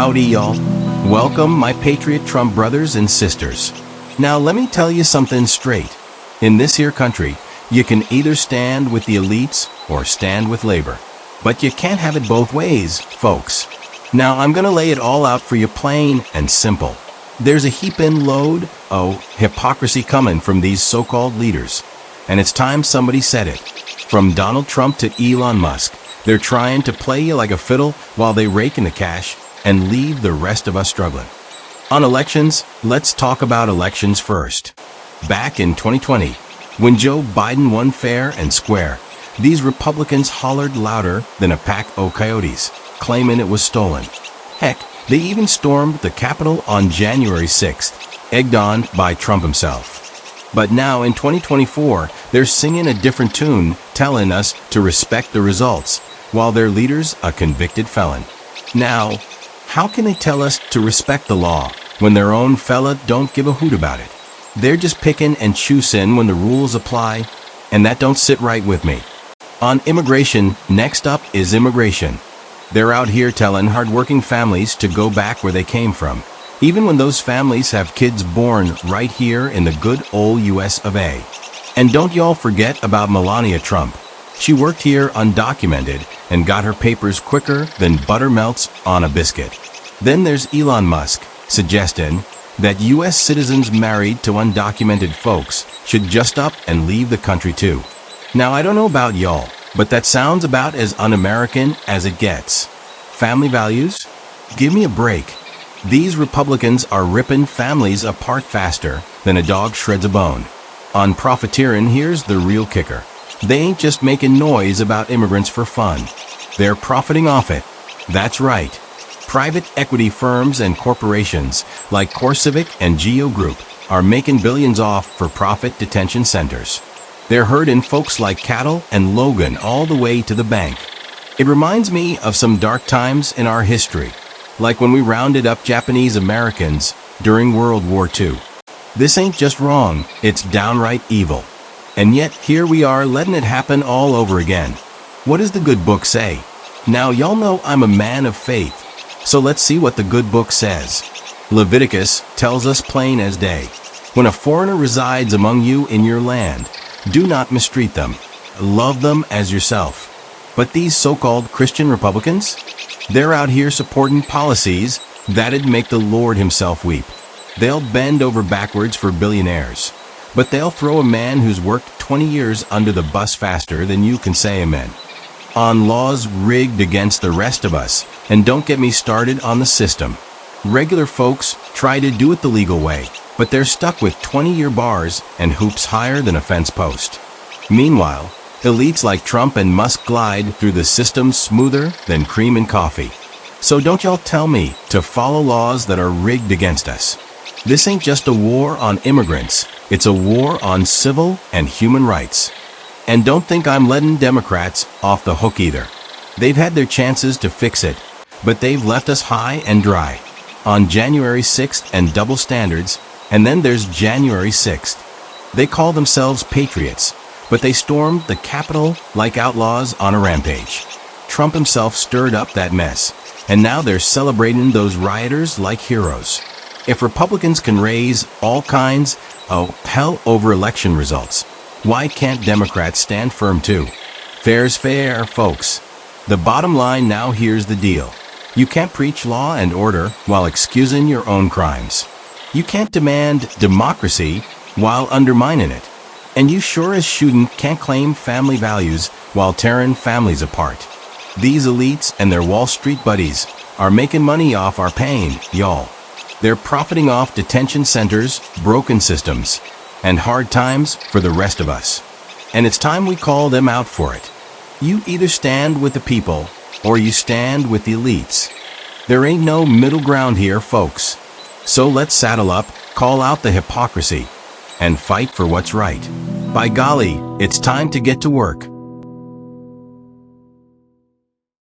Howdy, y'all. Welcome, my Patriot Trump brothers and sisters. Now, let me tell you something straight. In this here country, you can either stand with the elites or stand with labor. But you can't have it both ways, folks. Now, I'm gonna lay it all out for you plain and simple. There's a heaping load of hypocrisy coming from these so-called leaders. And it's time somebody said it. From Donald Trump to Elon Musk, they're trying to play you like a fiddle while they rake in the cash and leave the rest of us struggling. On elections, let's talk about elections first. Back in 2020, when Joe Biden won fair and square, these Republicans hollered louder than a pack of coyotes, claiming it was stolen. Heck, they even stormed the Capitol on January 6th, egged on by Trump himself. But now in 2024, they're singing a different tune, telling us to respect the results, while their leader's a convicted felon. Now, how can they tell us to respect the law when their own fella don't give a hoot about it? They're just picking and choosing when the rules apply, and that don't sit right with me. On immigration, next up is immigration. They're out here telling hardworking families to go back where they came from, even when those families have kids born right here in the good old US of A. And don't y'all forget about Melania Trump. She worked here undocumented and got her papers quicker than butter melts on a biscuit. Then there's Elon Musk, suggesting that US citizens married to undocumented folks should just up and leave the country too. Now, I don't know about y'all, but that sounds about as un-American as it gets. Family values? Give me a break. These Republicans are ripping families apart faster than a dog shreds a bone. On profiteering, here's the real kicker. They ain't just making noise about immigrants for fun. They're profiting off it. That's right. Private equity firms and corporations like CoreCivic and Geo Group are making billions off for-profit detention centers. They're herding folks like cattle and Logan all the way to the bank. It reminds me of some dark times in our history, like when we rounded up Japanese Americans during World War II. This ain't just wrong, it's downright evil. And yet, here we are letting it happen all over again. What does the good book say? Now, y'all know I'm a man of faith, so let's see what the good book says. Leviticus tells us plain as day. When a foreigner resides among you in your land, do not mistreat them. Love them as yourself. But these so-called Christian Republicans? They're out here supporting policies that'd make the Lord himself weep. They'll bend over backwards for billionaires, but they'll throw a man who's worked 20 years under the bus faster than you can say amen. On laws rigged against the rest of us, and don't get me started on the system. Regular folks try to do it the legal way, but they're stuck with 20-year bars and hoops higher than a fence post. Meanwhile, elites like Trump and Musk glide through the system smoother than cream and coffee. So don't y'all tell me to follow laws that are rigged against us. This ain't just a war on immigrants, it's a war on civil and human rights. And don't think I'm letting Democrats off the hook either. They've had their chances to fix it, but they've left us high and dry. On January 6th and double standards, and then there's January 6th. They call themselves patriots, but they stormed the Capitol like outlaws on a rampage. Trump himself stirred up that mess, and now they're celebrating those rioters like heroes. If Republicans can raise all kinds of hell over election results, why can't Democrats stand firm too? Fair's fair, folks. The bottom line now, here's the deal. You can't preach law and order while excusing your own crimes. You can't demand democracy while undermining it. And you sure as shootin' can't claim family values while tearing families apart. These elites and their Wall Street buddies are making money off our pain, y'all. They're profiting off detention centers, broken systems, and hard times for the rest of us. And it's time we call them out for it. You either stand with the people, or you stand with the elites. There ain't no middle ground here, folks. So let's saddle up, call out the hypocrisy, and fight for what's right. By golly, it's time to get to work.